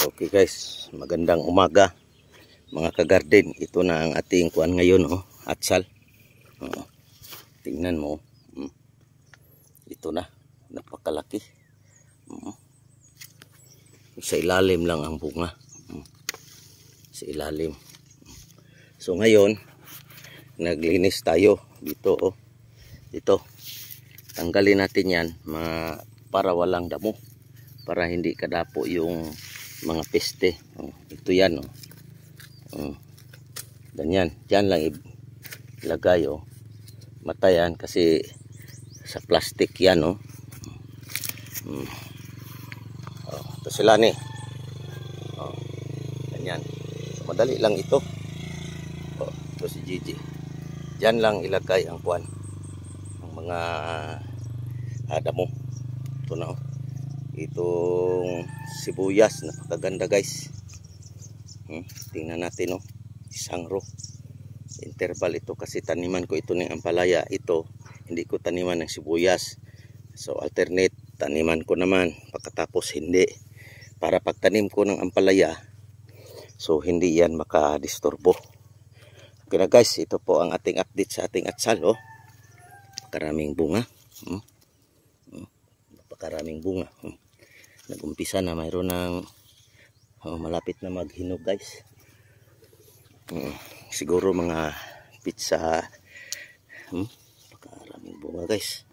Okay guys, magandang umaga mga ka-garden. Ito na ang ating kuan ngayon, atsal. Tingnan mo. Ito na, napakalaki. Sa ilalim lang ang bunga. Sa ilalim. So ngayon, naglinis tayo dito. Ito. Tanggalin natin yan para walang damo. Para hindi kadapo yung mga peste. Ito yan. Ganyan. Diyan lang ilagay. Matayan kasi sa plastic yan. Ito sila ni. Ganyan. Madali lang ito. Ito si Gigi. Diyan lang ilagay ang kuwan. Ang mga damo. Ito na. Itong sibuyas, napakaganda guys. Tingnan natin isang row. Interval ito kasi taniman ko ito ng ampalaya. Ito, hindi ko taniman ng sibuyas. So alternate, taniman ko naman. Pagkatapos hindi. Para pagtanim ko ng ampalaya, so hindi yan makadisturbo. Okay na guys, ito po ang ating update sa ating atsal. Napakaraming bunga. Napakaraming bunga. Nag-umpisa na, mayroon ng malapit na maghinog guys. Siguro mga pizza. Napakaraming bunga guys.